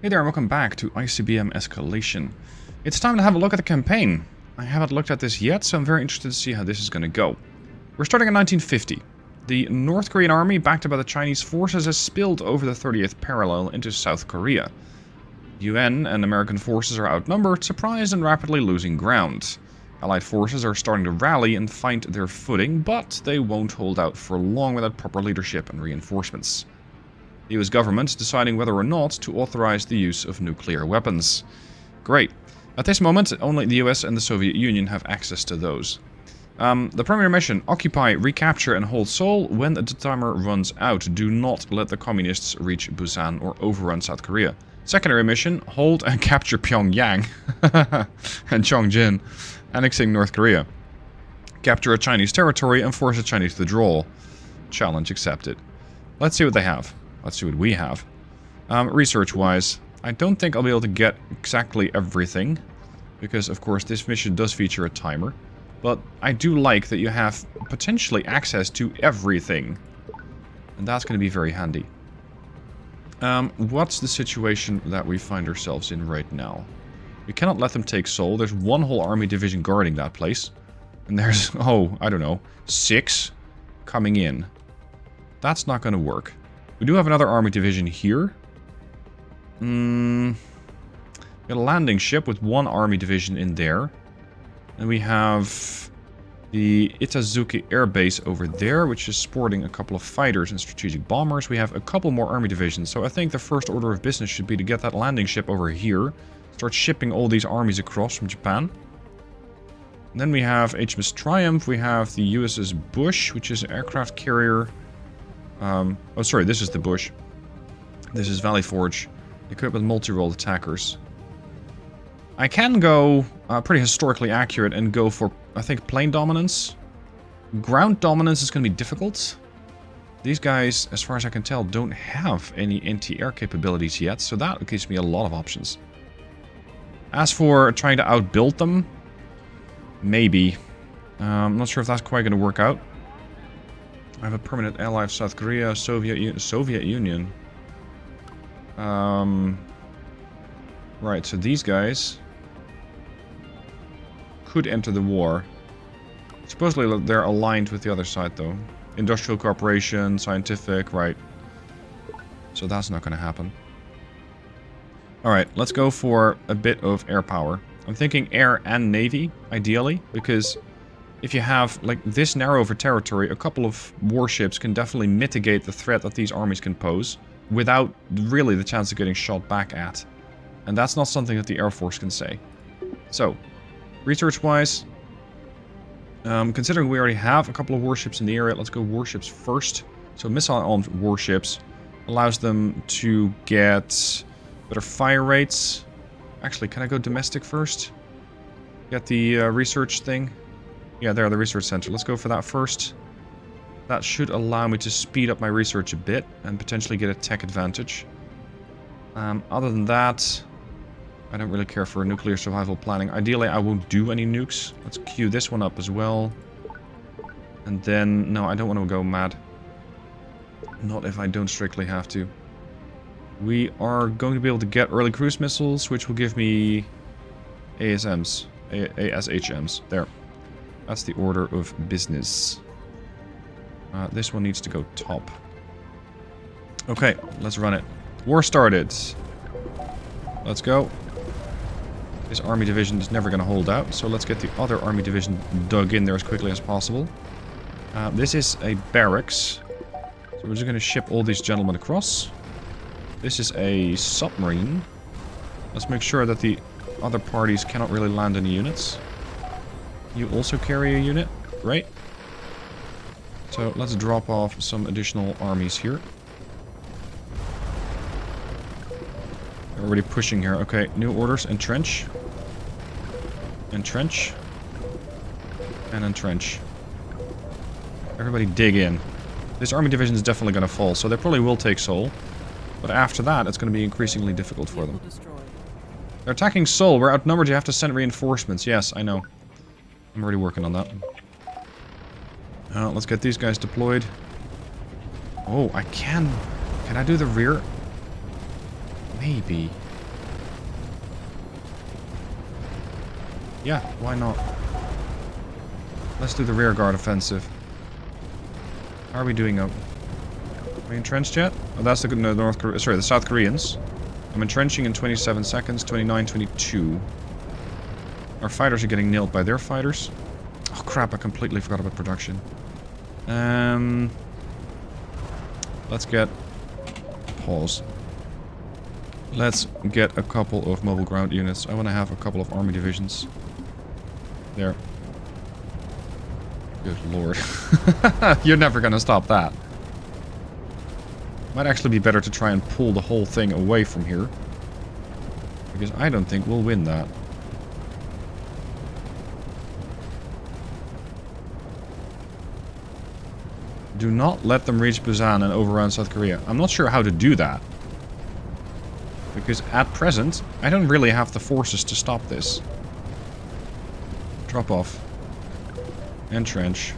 Hey there and welcome back to ICBM Escalation. It's time to have a look at the campaign. I haven't looked at this yet, so I'm very interested to see how this is going to go. We're starting in 1950. The North Korean army, backed by the Chinese forces, has spilled over the 30th parallel into South Korea. UN and American forces are outnumbered, surprised and rapidly losing ground. Allied forces are starting to rally and find their footing, but they won't hold out for long without proper leadership and reinforcements. The US government is deciding whether or not to authorize the use of nuclear weapons. Great. At this moment, only the US and the Soviet Union have access to those. The primary mission: occupy, recapture and hold Seoul. When the timer runs out, do not let the communists reach Busan or overrun South Korea. Secondary mission: hold and capture Pyongyang and Chongjin, annexing North Korea. Capture a Chinese territory and force the Chinese to withdraw. Challenge accepted. Let's see what they have. Let's see what we have. Research-wise, I don't think I'll be able to get exactly everything, because of course this mission does feature a timer. But I do like that you have potentially access to everything, and that's going to be very handy. What's the situation that we find ourselves in right now? We cannot let them take Seoul. There's one whole army division guarding that place, and there's, oh, I don't know, 6 coming in. That's not going to work. We do have another army division here. We got a landing ship with one army division in there. And we have the Itazuki Air Base over there, which is sporting a couple of fighters and strategic bombers. We have a couple more army divisions, so I think the first order of business should be to get that landing ship over here. Start shipping all these armies across from Japan. And then we have HMS Triumph, we have the USS Bush, which is an aircraft carrier. Oh, sorry, this is the Bush. This is Valley Forge, equipped with multi-role attackers. I can go pretty historically accurate and go for, I think, plane dominance. Ground dominance is going to be difficult. These guys, as far as I can tell, don't have any anti-air capabilities yet, so that gives me a lot of options. As for trying to outbuild them, maybe. I'm not sure if that's quite going to work out. I have a permanent ally of South Korea, Soviet Union. Right, so these guys could enter the war. Supposedly they're aligned with the other side, though. Industrial cooperation, scientific, right. So that's not going to happen. Alright, let's go for a bit of air power. I'm thinking air and navy, ideally, because if you have, like, this narrow of a territory, a couple of warships can definitely mitigate the threat that these armies can pose without really the chance of getting shot back at. And that's not something that the Air Force can say. So, research-wise, considering we already have a couple of warships in the area, let's go warships first. So missile-armed warships allows them to get better fire rates. Actually, can I go domestic first? Get the research thing. Yeah, there, the research center. Let's go for that first. That should allow me to speed up my research a bit and potentially get a tech advantage. Other than that, I don't really care for nuclear survival planning. Ideally, I won't do any nukes. Let's queue this one up as well. And then, no, I don't want to go mad. Not if I don't strictly have to. We are going to be able to get early cruise missiles, which will give me ASMs. ASHMs. There. That's the order of business. This one needs to go top. Okay, let's run it. War started. Let's go. This army division is never going to hold out, so let's get the other army division dug in there as quickly as possible. This is a barracks. So we're just going to ship all these gentlemen across. This is a submarine. Let's make sure that the other parties cannot really land any units. You also carry a unit, right? So let's drop off some additional armies here. They're already pushing here. Okay, new orders. Entrench. Entrench. And entrench. Everybody dig in. This army division is definitely going to fall, so they probably will take Seoul. But after that, it's going to be increasingly difficult for them. They're attacking Seoul. We're outnumbered. You have to send reinforcements. Yes, I know. I'm already working on that. Let's get these guys deployed. Oh, I can... Can I do the rear? Maybe. Yeah, why not? Let's do the rear guard offensive. How are we doing up? Are we entrenched yet? Oh, that's the the South Koreans. I'm entrenching in 27 seconds, 29, 22. Our fighters are getting nailed by their fighters. Oh crap, I completely forgot about production. Let's get... Pause. Let's get a couple of mobile ground units. I want to have a couple of army divisions. There. Good lord. You're never gonna stop that. Might actually be better to try and pull the whole thing away from here. Because I don't think we'll win that. Do not let them reach Busan and overrun South Korea. I'm not sure how to do that. Because at present, I don't really have the forces to stop this. Drop off. Entrench.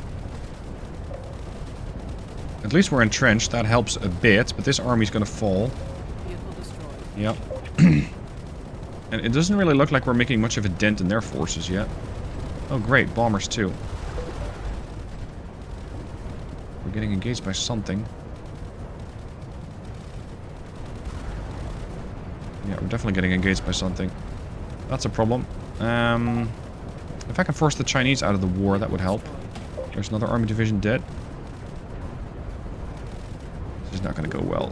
At least we're entrenched, that helps a bit, but this army's gonna fall. Yep. And it doesn't really look like we're making much of a dent in their forces yet. Oh great, bombers too. We're getting engaged by something. Yeah, we're definitely getting engaged by something. That's a problem. If I can force the Chinese out of the war, that would help. There's another army division dead. This is not going to go well.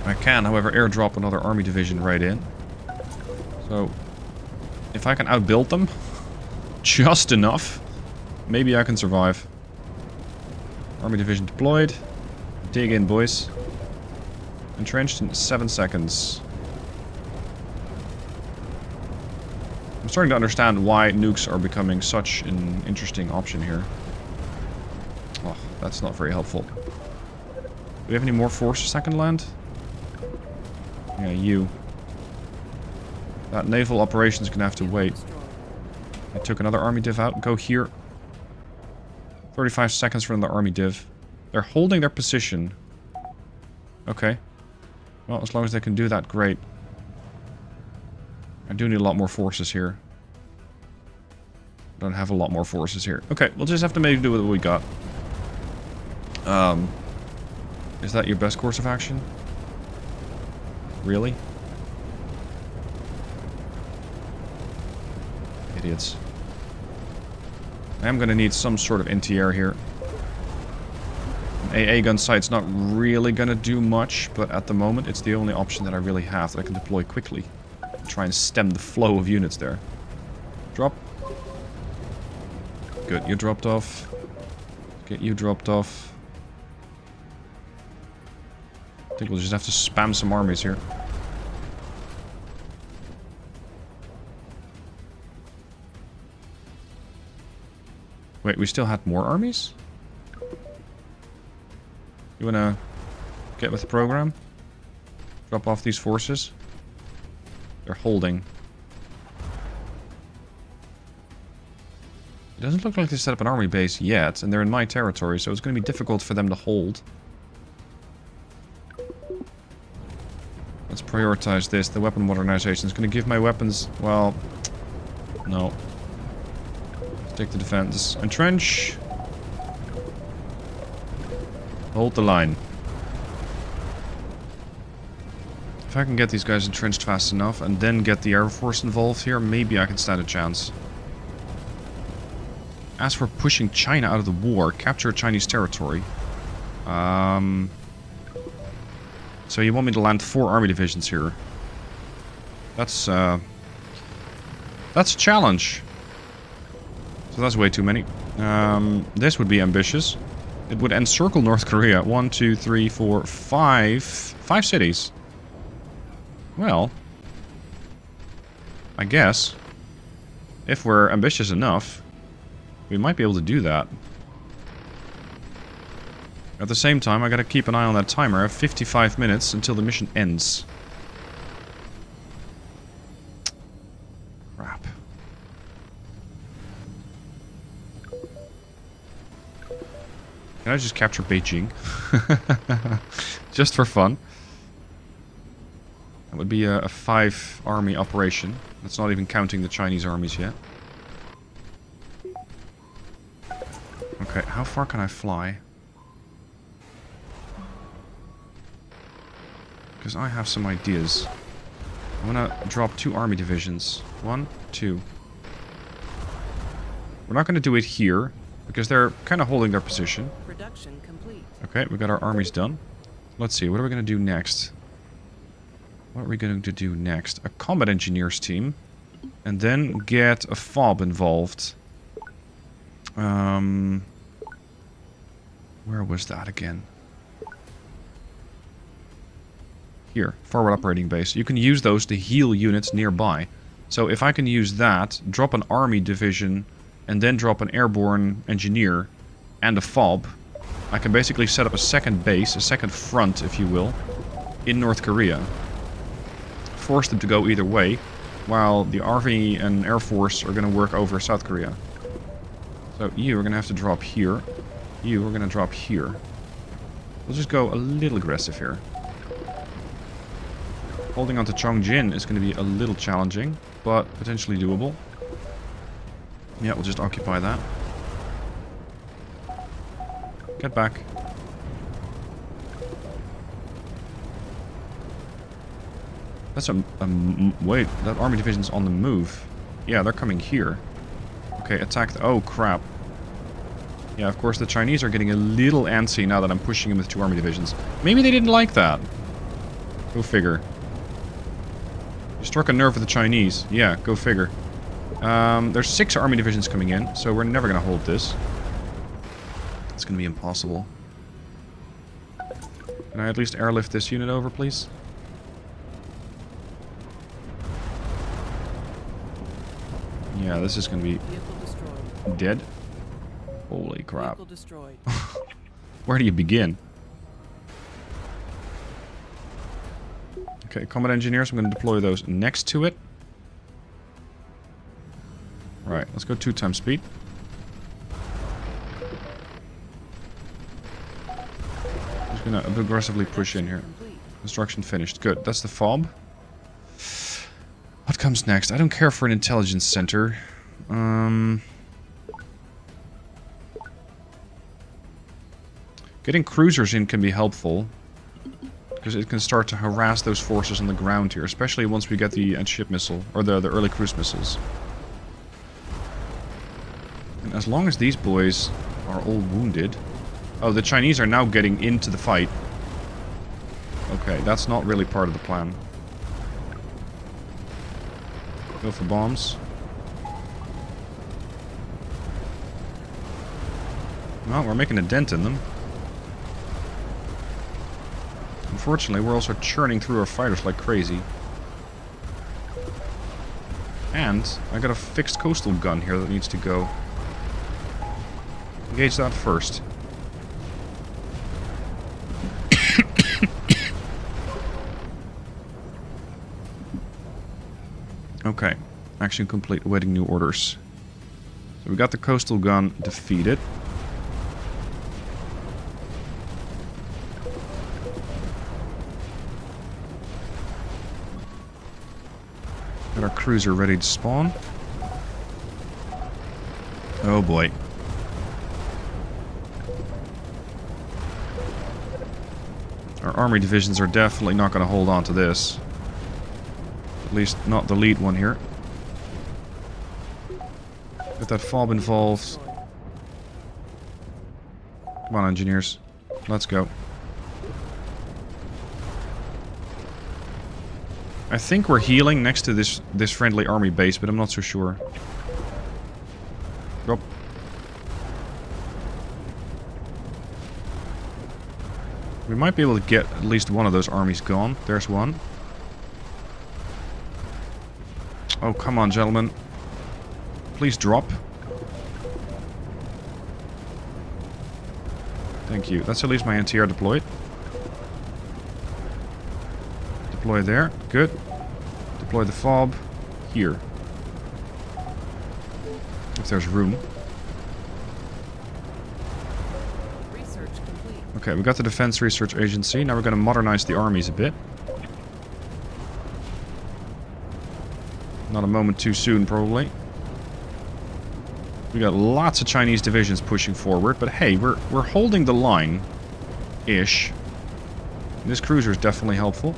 I can, however, airdrop another army division right in. So, if I can outbuild them, just enough, maybe I can survive. Army division deployed. Dig in, boys. Entrenched in 7 seconds. I'm starting to understand why nukes are becoming such an interesting option here. Oh, that's not very helpful. Do we have any more forces that can land? Yeah, you. That naval operation's gonna have to wait. I took another army div out. Go here. 35 seconds for another army div. They're holding their position. Okay. Well, as long as they can do that, great. I do need a lot more forces here. Don't have a lot more forces here. Okay, we'll just have to make do with what we got. Is that your best course of action? Really? Idiots. I am gonna need some sort of anti-air here. An AA gun sight's not really gonna do much, but at the moment it's the only option that I really have that I can deploy quickly. Try and stem the flow of units there. Drop. Good, you dropped off. Get you dropped off. I think we'll just have to spam some armies here. Wait, we still had more armies? You wanna get with the program? Drop off these forces? They're holding. It doesn't look like they set up an army base yet, and they're in my territory, so it's going to be difficult for them to hold. Let's prioritize this. The weapon modernization is going to give my weapons... Well... No. Stick to defense. Entrench. Hold the line. If I can get these guys entrenched fast enough and then get the Air Force involved here, maybe I can stand a chance. As for pushing China out of the war, capture Chinese territory. So you want me to land 4 army divisions here. That's a challenge. So that's way too many. This would be ambitious. It would encircle North Korea. 1, 2, 3, 4, 5... 5 cities. Well, I guess, if we're ambitious enough, we might be able to do that. At the same time, I gotta keep an eye on that timer. I have 55 minutes until the mission ends. Crap. Can I just capture Beijing? Just for fun. That would be a 5-army operation. That's not even counting the Chinese armies yet. Okay, how far can I fly? Because I have some ideas. I want to drop 2 army divisions. 1, 2. We're not going to do it here, because they're kind of holding their position. Production complete. Okay, we got our armies done. Let's see, what are we going to do next? What are we going to do next? A combat engineers team. And then get a FOB involved. Where was that again? Here, forward operating base. You can use those to heal units nearby. So if I can use that, drop an army division, and then drop an airborne engineer and a FOB, I can basically set up a second base, a second front, if you will, in North Korea. Force them to go either way, while the Army and Air Force are going to work over South Korea. So you are going to have to drop here. You are going to drop here. We'll just go a little aggressive here. Holding on to Chongjin is going to be a little challenging, but potentially doable. Yeah, we'll just occupy that. Get back. That's wait, that army division's on the move. Yeah, they're coming here. Okay, attack the... Oh, crap. Yeah, of course, the Chinese are getting a little antsy now that I'm pushing them with 2 army divisions. Maybe they didn't like that. Go figure. You struck a nerve with the Chinese. Yeah, go figure. There's 6 army divisions coming in, so we're never going to hold this. It's going to be impossible. Can I at least airlift this unit over, please? Yeah, this is going to be dead. Holy crap. Where do you begin? Okay, combat engineers, I'm going to deploy those next to it. Right, let's go 2 times speed. Just going to aggressively push in here. Construction finished. Good, that's the FOB. What comes next? I don't care for an intelligence center. Getting cruisers in can be helpful, because it can start to harass those forces on the ground here, especially once we get the anti-ship missile, or the early cruise missiles. And as long as these boys are all wounded... Oh, the Chinese are now getting into the fight. Okay, that's not really part of the plan. Go for bombs. Well, we're making a dent in them. Unfortunately, we're also churning through our fighters like crazy. And I got a fixed coastal gun here that needs to go. Engage that first. Okay. Action complete. Awaiting new orders. So we got the coastal gun defeated. Got our cruiser ready to spawn. Oh boy. Our army divisions are definitely not going to hold on to this. At least not the lead one here. Get that FOB involved. Come on, engineers. Let's go. I think we're healing next to this friendly army base, but I'm not so sure. Drop. We might be able to get at least one of those armies gone. There's one. Oh, come on, gentlemen. Please drop. Thank you. That's at least my NTR deployed. Deploy there. Good. Deploy the FOB here. If there's room. Research complete. Okay, we got the Defense Research Agency. Now we're going to modernize the armies a bit. Not a moment too soon, probably. We got lots of Chinese divisions pushing forward, but hey, we're holding the line, ish. This cruiser is definitely helpful.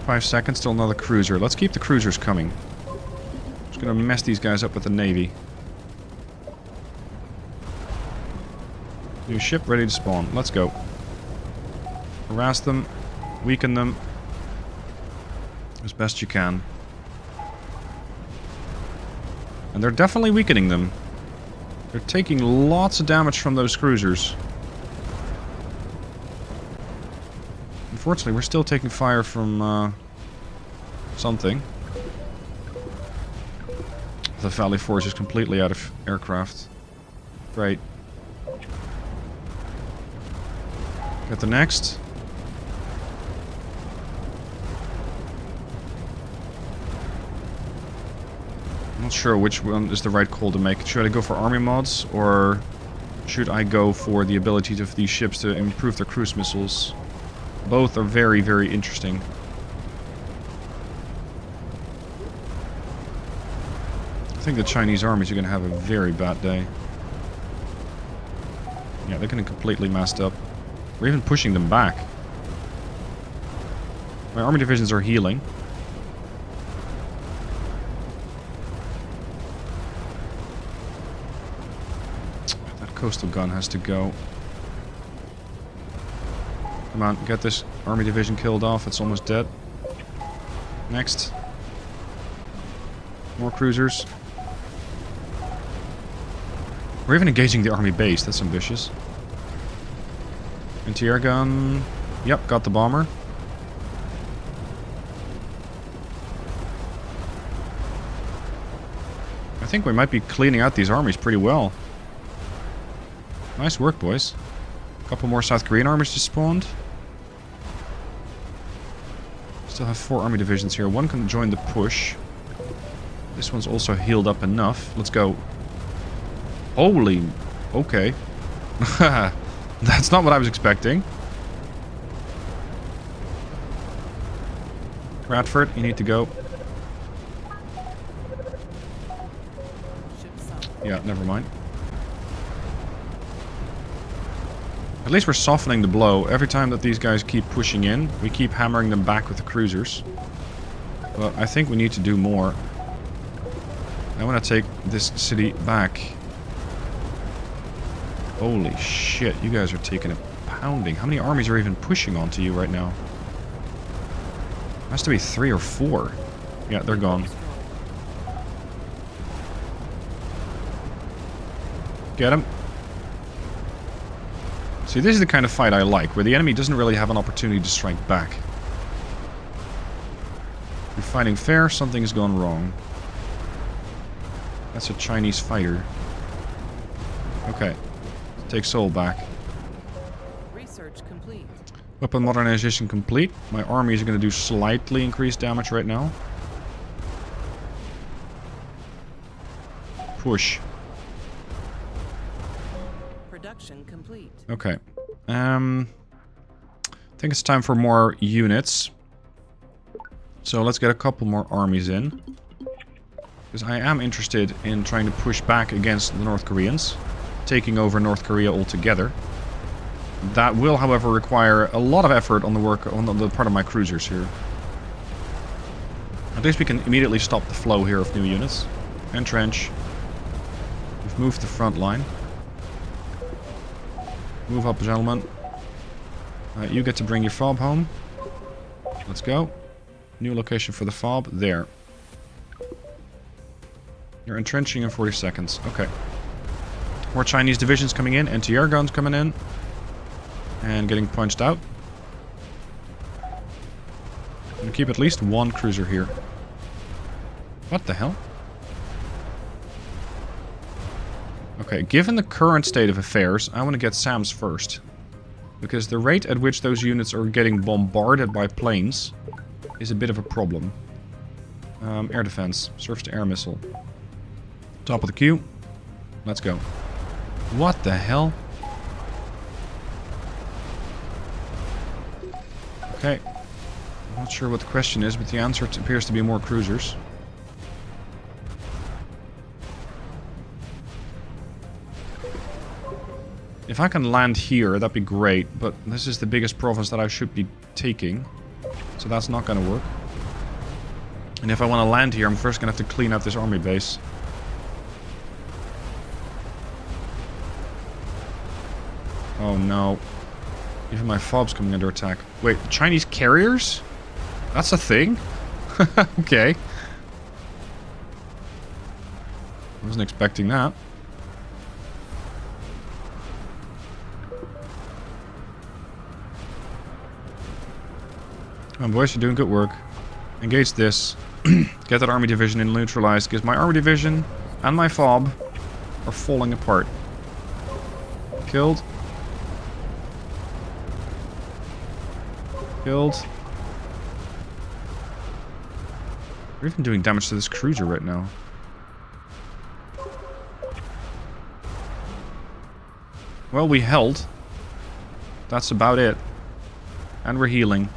5 seconds till another cruiser. Let's keep the cruisers coming. Just gonna mess these guys up with the navy. New ship ready to spawn. Let's go. Harass them, weaken them as best you can. And they're definitely weakening them. They're taking lots of damage from those cruisers. Unfortunately, we're still taking fire from something. The Valley Force is completely out of aircraft. Great. Get the next. I'm not sure which one is the right call to make. Should I go for army mods, or should I go for the ability of these ships to improve their cruise missiles? Both are very, very interesting. I think the Chinese armies are going to have a very bad day. Yeah, they're getting completely messed up. We're even pushing them back. My army divisions are healing. That coastal gun has to go. Come on, get this army division killed off. It's almost dead. Next. More cruisers. We're even engaging the army base. That's ambitious. Anti-air gun. Yep, got the bomber. I think we might be cleaning out these armies pretty well. Nice work, boys. A couple more South Korean armies just spawned. Still have 4 army divisions here. One can join the push. This one's also healed up enough. Let's go. Holy... Okay. That's not what I was expecting. Radford, you need to go. Yeah, never mind. At least we're softening the blow. Every time that these guys keep pushing in, we keep hammering them back with the cruisers. But I think we need to do more. I want to take this city back. Holy shit, you guys are taking a pounding. How many armies are even pushing onto you right now? Has to be 3 or 4. Yeah, they're gone. Get him. See, this is the kind of fight I like, where the enemy doesn't really have an opportunity to strike back. You're fighting fair, something's gone wrong. That's a Chinese fighter. Okay. Take Seoul back. Research complete. Weapon modernization complete. My armies are going to do slightly increased damage right now. Push. Production complete. Okay. I think it's time for more units. So let's get a couple more armies in. Because I am interested in trying to push back against the North Koreans. Taking over North Korea altogether. That will, however, require a lot of effort on the part of my cruisers here. At least we can immediately stop the flow here of new units. Entrench. We've moved the front line. Move up, gentlemen. You get to bring your fob home. Let's go. New location for the fob. There. You're entrenching in 40 seconds. Okay. More Chinese divisions coming in. Anti-air guns coming in. And getting punched out. I'm gonna keep at least 1 cruiser here. What the hell? Okay, given the current state of affairs, I want to get SAMs first. Because the rate at which those units are getting bombarded by planes is a bit of a problem. Air defense. Surface-to-air missile. Top of the queue. Let's go. What the hell? Okay. Not sure what the question is, but the answer appears to be more cruisers. If I can land here, that'd be great, but this is the biggest province that I should be taking. So that's not going to work. And if I want to land here, I'm first going to have to clean out this army base. Oh no. Even my FOB's coming under attack. Wait, Chinese carriers? That's a thing? Okay. I wasn't expecting that. Come on, boys, you're doing good work. Engage this. Get that army division in neutralized, because my army division and my FOB are falling apart. Killed. Killed. We're even doing damage to this cruiser right now. Well, we held. That's about it. And we're healing.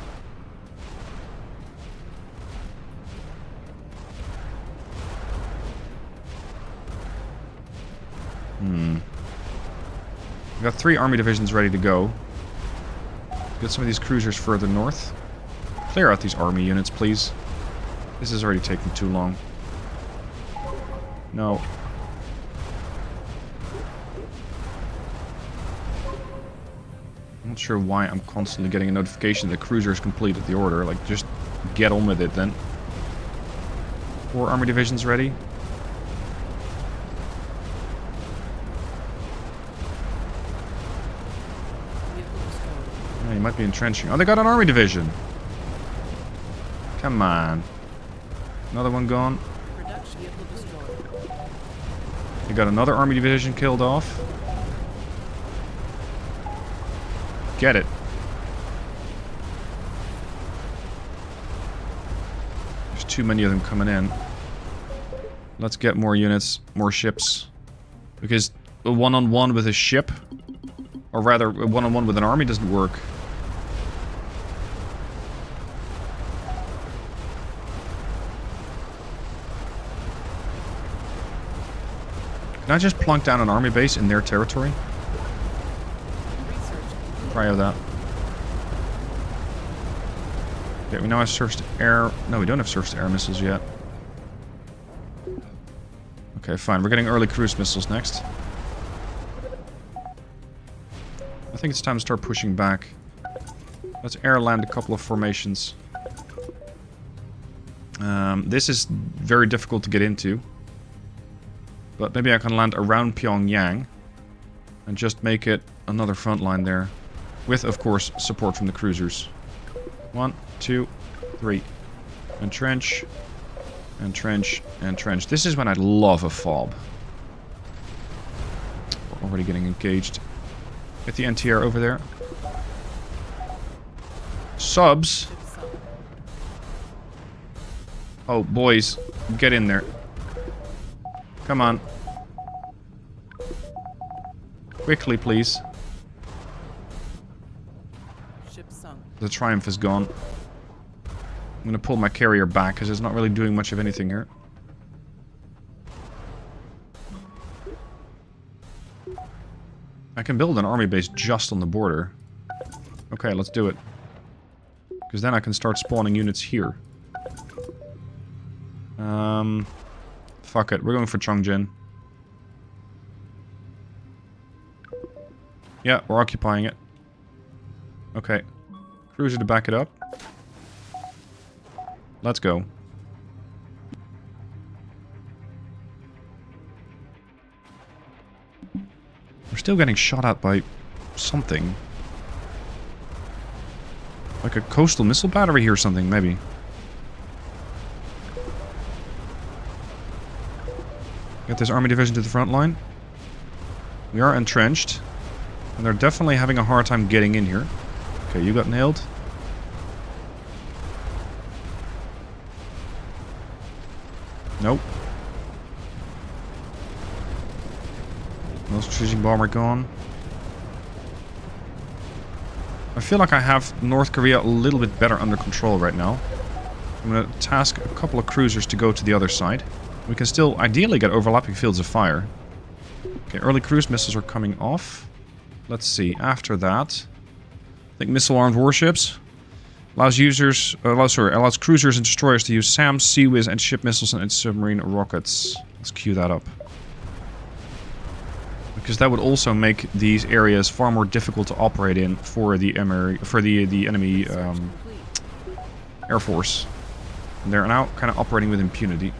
We've got 3 army divisions ready to go. Get some of these cruisers further north. Clear out these army units, please. This is already taking too long. No. I'm not sure why I'm constantly getting a notification that cruisers completed the order. Like, just get on with it then. 4 army divisions ready. Oh, you might be entrenching. Oh, they got an army division. Come on. Another one gone. They got another army division killed off. Get it. There's too many of them coming in. Let's get more units, more ships. Because a one-on-one with a ship, or rather a one-on-one with an army doesn't work. Can I just plunk down an army base in their territory? Try out that. Okay, we now have surface to air. No, we don't have surface to air missiles yet. Okay, fine. We're getting early cruise missiles next. I think it's time to start pushing back. Let's air land a couple of formations. This is very difficult to get into. But maybe I can land around Pyongyang and just make it another front line there. With, of course, support from the cruisers. 1, 2, 3. Entrench. Entrench. Entrench. This is when I love a FOB. We're already getting engaged. Get the NTR over there. Subs. Oh, boys. Get in there. Come on. Quickly, please. Ship sunk. The Triumph is gone. I'm going to pull my carrier back because it's not really doing much of anything here. I can build an army base just on the border. Okay, let's do it. Because then I can start spawning units here. Fuck it, we're going for Chongjin. Yeah, we're occupying it. Okay. Cruiser to back it up. Let's go. We're still getting shot at by something. Like a coastal missile battery here or something, maybe. Get this army division to the front line. We are entrenched. And they're definitely having a hard time getting in here. Okay, you got nailed. Nope. No strategic bomber gone. I feel like I have North Korea a little bit better under control right now. I'm going to task a couple of cruisers to go to the other side. We can still ideally get overlapping fields of fire. Okay, early cruise missiles are coming off. Let's see, after that... I think missile-armed warships allows cruisers and destroyers to use SAMs, Sea-Wiz, and ship missiles and submarine rockets. Let's queue that up. Because that would also make these areas far more difficult to operate in for the enemy Air Force. And they're now kind of operating with impunity.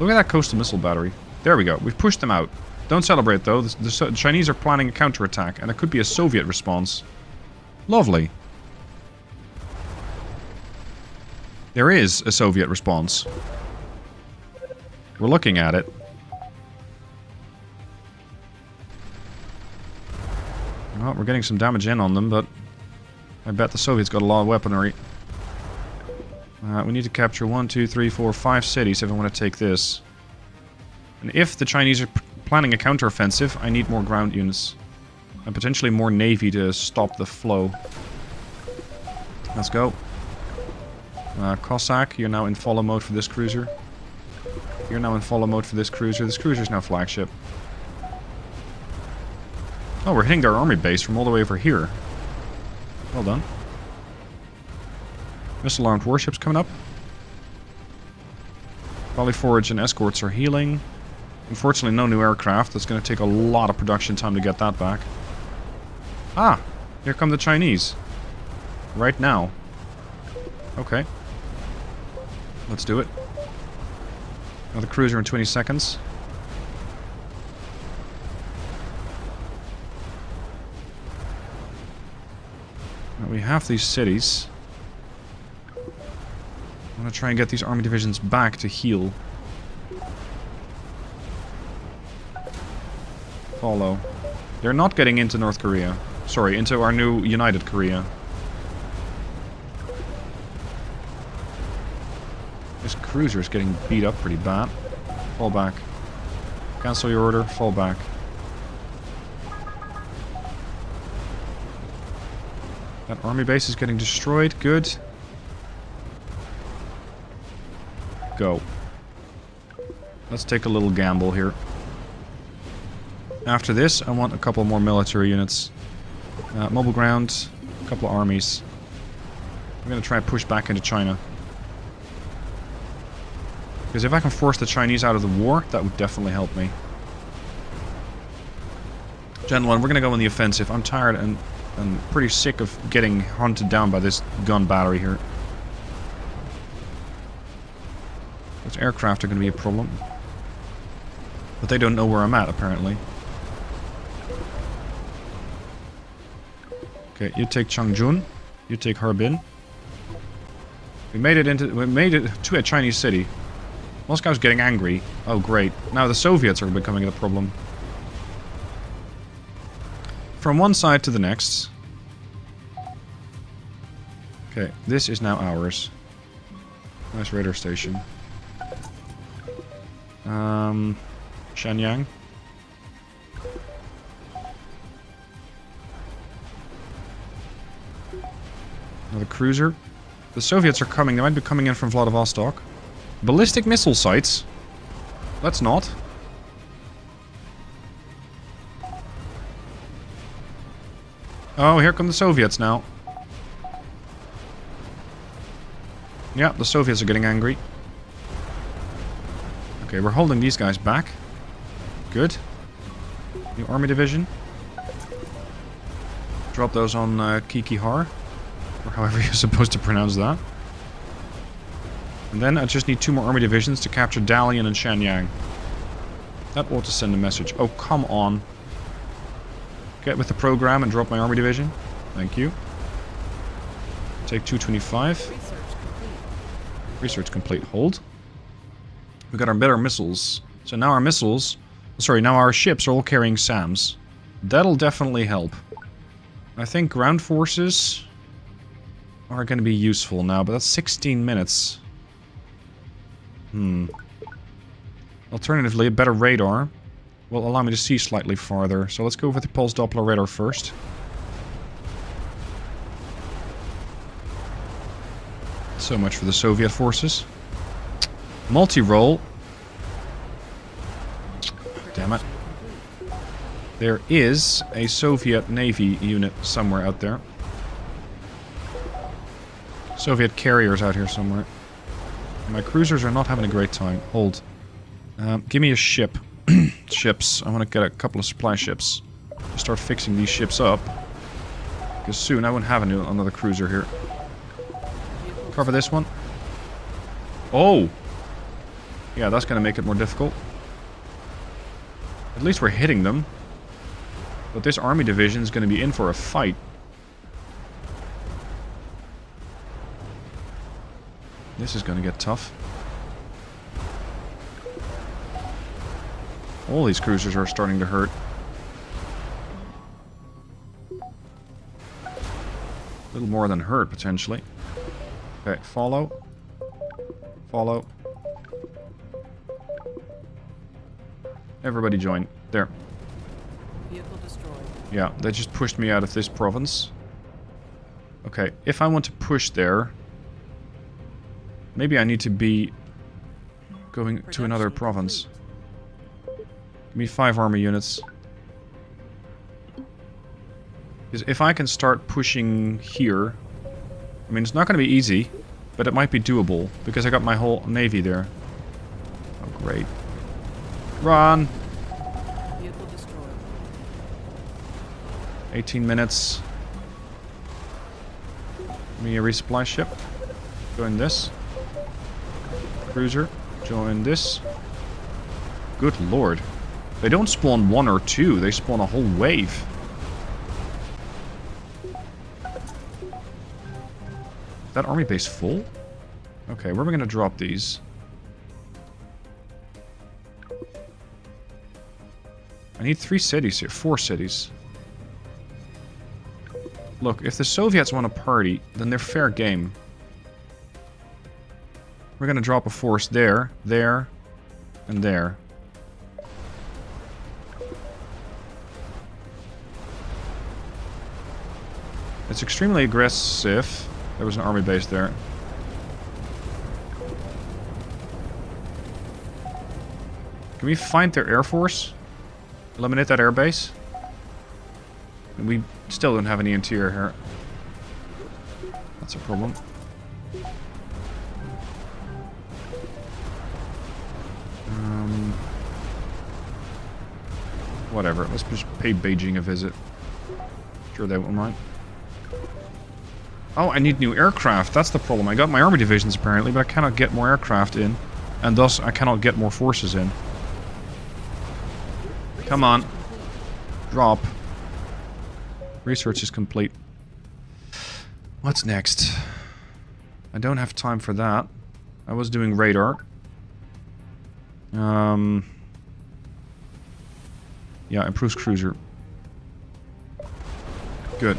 Look at that coastal missile battery. There we go. We've pushed them out. Don't celebrate, though. The Chinese are planning a counterattack, and it could be a Soviet response. Lovely. There is a Soviet response. We're looking at it. Well, we're getting some damage in on them, but I bet the Soviets got a lot of weaponry. We need to capture 1, 2, 3, 4, 5 cities if I want to take this. And if the Chinese are planning a counteroffensive, I need more ground units. And potentially more navy to stop the flow. Let's go. Cossack, you're now in follow mode for this cruiser. You're now in follow mode for this cruiser. This cruiser is now flagship. Oh, we're hitting their army base from all the way over here. Well done. Missile-armed warships coming up. Volley forage and escorts are healing. Unfortunately, no new aircraft. That's going to take a lot of production time to get that back. Ah! Here come the Chinese. Right now. Okay. Let's do it. Another cruiser in 20 seconds. Now we have these cities. I'm going to try and get these army divisions back to heal. Follow. They're not getting into North Korea. Sorry, into our new United Korea. This cruiser is getting beat up pretty bad. Fall back. Cancel your order. Fall back. That army base is getting destroyed. Good. Go. Let's take a little gamble here. After this, I want a couple more military units. Mobile ground, a couple of armies. I'm going to try and push back into China. Because if I can force the Chinese out of the war, that would definitely help me. Gentlemen, we're going to go on the offensive. I'm tired and pretty sick of getting hunted down by this gun battery here. Those aircraft are going to be a problem. But they don't know where I'm at, apparently. Okay, you take Changchun. You take Harbin. We made it to a Chinese city. Moscow's getting angry. Oh, great. Now the Soviets are becoming a problem. From one side to the next. Okay, this is now ours. Nice radar station. Shenyang. Another cruiser. The Soviets are coming. They might be coming in from Vladivostok. Ballistic missile sites? Let's not. Oh, here come the Soviets now. Yeah, the Soviets are getting angry. Okay, we're holding these guys back. Good. New army division. Drop those on Kikihar. Or however you're supposed to pronounce that. And then I just need 2 more army divisions to capture Dalian and Shenyang. That ought to send a message. Oh, come on. Get with the program and drop my army division. Thank you. Take 225. Research complete. Hold. We got our better missiles. So now our missiles... Sorry, now our ships are all carrying SAMs. That'll definitely help. I think ground forces are going to be useful now, but that's 16 minutes. Alternatively, a better radar will allow me to see slightly farther. So let's go with the pulse Doppler radar first. So much for the Soviet forces. Multi-role. Damn it. There is a Soviet Navy unit somewhere out there. Soviet carriers out here somewhere. My cruisers are not having a great time. Hold. Give me a ship. Ships. I want to get a couple of supply ships. Start fixing these ships up. Because soon I won't have another cruiser here. Cover this one. Oh! Yeah, that's going to make it more difficult. At least we're hitting them. But this army division is going to be in for a fight. This is going to get tough. All these cruisers are starting to hurt. A little more than hurt, potentially. Okay, follow. Follow. Everybody join. There. Vehicle destroyed. Yeah, they just pushed me out of this province. Okay, if I want to push there... Maybe I need to be going to another province. Give me 5 army units. Because if I can start pushing here... I mean, it's not going to be easy, but it might be doable. Because I got my whole navy there. Oh, great. Run! Vehicle destroyed. 18 minutes. Give me a resupply ship. Join this. Cruiser. Join this. Good lord. They don't spawn 1 or 2, they spawn a whole wave. Is that army base full? Okay, where are we going to drop these? I need 3 cities here, 4 cities. Look, if the Soviets want to party, then they're fair game. We're going to drop a force there, there, and there. It's extremely aggressive. There was an army base there. Can we find their air force? Eliminate that air base? And we still don't have any interior here. That's a problem. Whatever, let's just pay Beijing a visit. Sure they won't mind. Oh, I need new aircraft. That's the problem. I got my army divisions apparently, but I cannot get more aircraft in. And thus, I cannot get more forces in. Come on. Drop. Research is complete. What's next? I don't have time for that. I was doing radar. Yeah, improves cruiser. Good.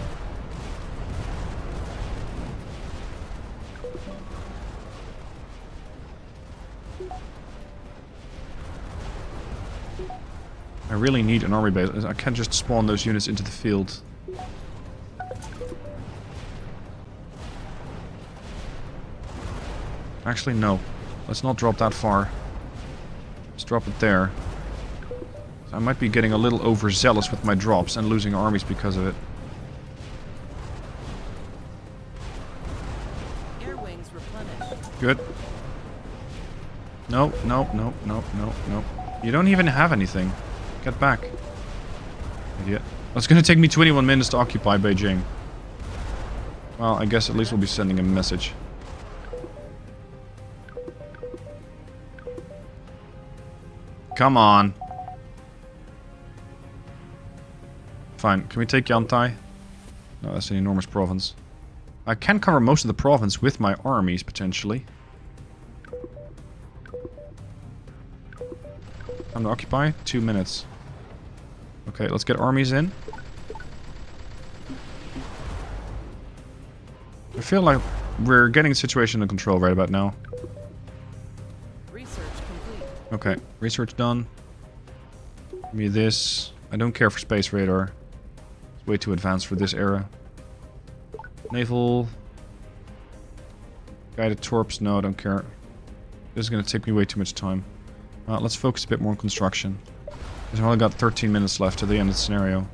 I really need an army base. I can't just spawn those units into the field. Actually, no. Let's not drop that far. Let's drop it there. I might be getting a little overzealous with my drops and losing armies because of it. Air wings replenished. Good. No, no, no, no, no, no. You don't even have anything. Get back. Idiot. It's gonna take me 21 minutes to occupy Beijing. Well, I guess at least we'll be sending a message. Come on. Fine. Can we take Yantai? No, that's an enormous province. I can cover most of the province with my armies, potentially. Time to occupy? 2 minutes. Okay, let's get armies in. I feel like we're getting the situation under control right about now. Research complete. Okay, research done. Give me this. I don't care for space radar. It's way too advanced for this era. Naval. Guided torps, no, I don't care. This is going to take me way too much time. Let's focus a bit more on construction. We've only got 13 minutes left to the end of the scenario.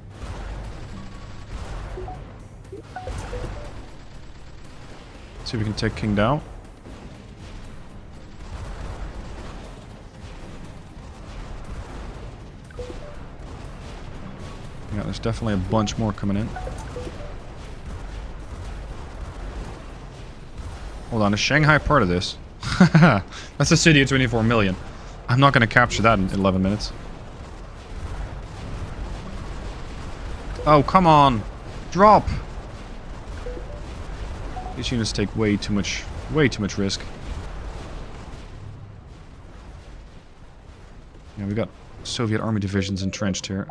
See if we can take King Dao. Yeah, there's definitely a bunch more coming in. Hold on, is Shanghai part of this? That's a city of 24 million. I'm not going to capture that in 11 minutes. Oh, come on. Drop. These units take way too much risk. Yeah, we got Soviet army divisions entrenched here.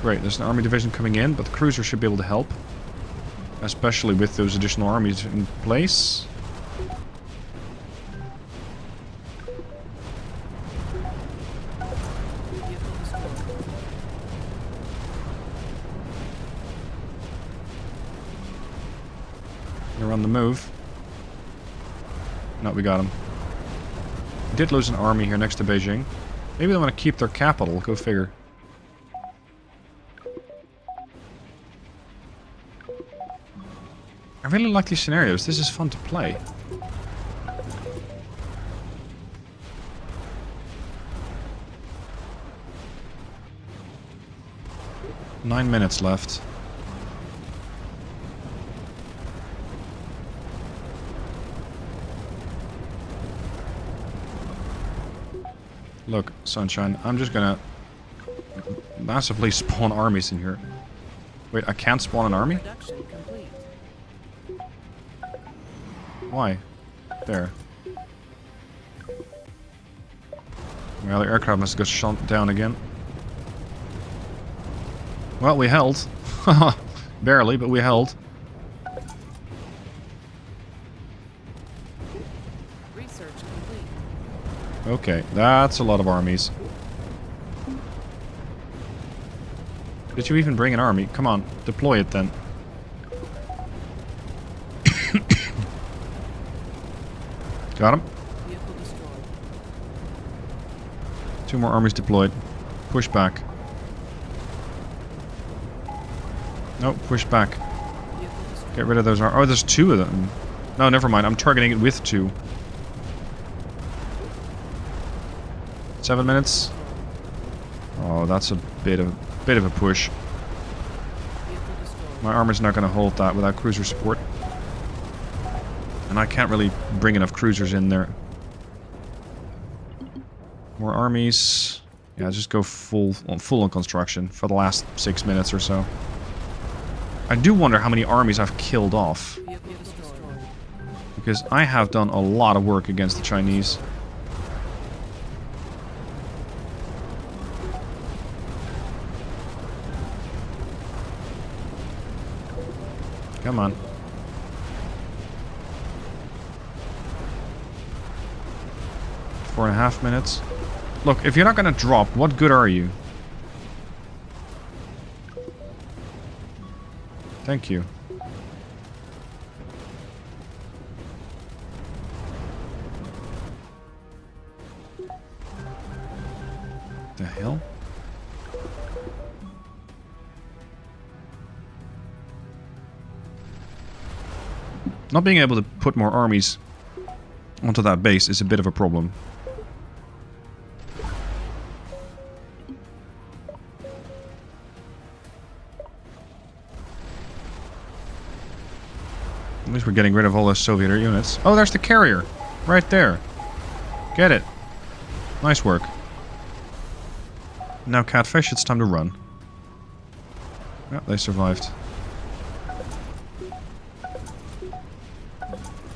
Great, there's an army division coming in, but the cruiser should be able to help. Especially with those additional armies in place. They're on the move. No, we got him. We did lose an army here next to Beijing. Maybe they want to keep their capital, go figure. I really like these scenarios. This is fun to play. Nine minutes left. Look, Sunshine, I'm just gonna massively spawn armies in here. Wait, I can't spawn an army? Production complete. Why? There. Well, the aircraft must have got shot down again. Well, we held. Barely, but we held. Research complete. Okay, that's a lot of armies. Did you even bring an army? Come on, deploy it then. Got him. Vehicle destroyed. 2 more armies deployed. Push back. No, push back. Vehicle destroyed. Get rid of those. Oh, there's 2 of them. No, never mind. I'm targeting it with 2. 7 minutes. Oh, that's a bit of a push. Vehicle destroyed. My armor's not going to hold that without cruiser support. And I can't really bring enough cruisers in there. More armies. Yeah, just go full on construction for the last 6 minutes or so. I do wonder how many armies I've killed off. Vehicle destroyed. Because I have done a lot of work against the Chinese. Come on. Four and a half minutes. Look, if you're not going to drop, what good are you? Thank you. The hell? Not being able to put more armies onto that base is a bit of a problem. At least we're getting rid of all those Soviet units. Oh, there's the carrier! Right there. Get it. Nice work. Now, Catfish, it's time to run. Yeah, they survived.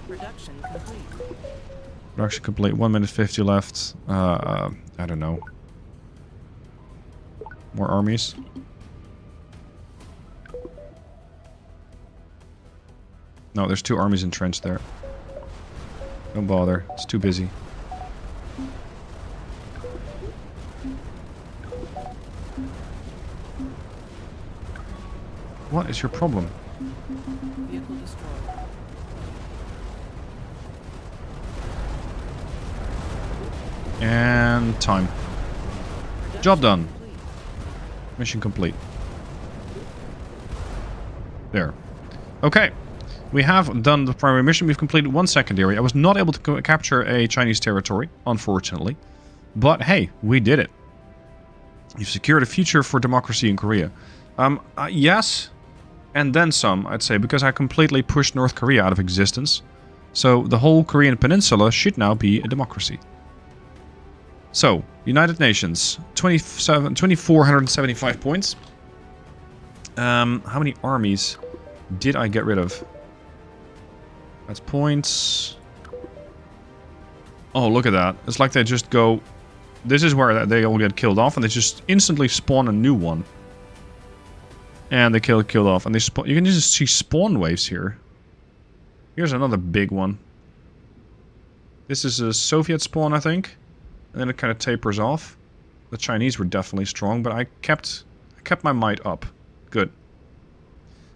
Production complete. Production complete. 1 minute 50 left. I don't know. More armies. No, there's 2 armies entrenched there. Don't bother. It's too busy. What is your problem? Vehicle destroyed. And time. Job done. Complete. Mission complete. There. Okay. We have done the primary mission. We've completed one secondary. I was not able to capture a Chinese territory, unfortunately. But hey, we did it. You've secured a future for democracy in Korea. Yes, and then some, I'd say, because I completely pushed North Korea out of existence. So the whole Korean peninsula should now be a democracy. So, United Nations, 2,475 points. How many armies did I get rid of? That's points. Oh, look at that. It's like they just go... This is where they all get killed off, and they just instantly spawn a new one. And they killed off, and they spawn... You can just see spawn waves here. Here's another big one. This is a Soviet spawn, I think. And then it kind of tapers off. The Chinese were definitely strong, but I kept my might up. Good.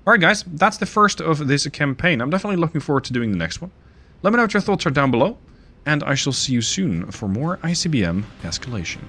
Alright guys, that's the first of this campaign. I'm definitely looking forward to doing the next one. Let me know what your thoughts are down below. And I shall see you soon for more ICBM Escalation.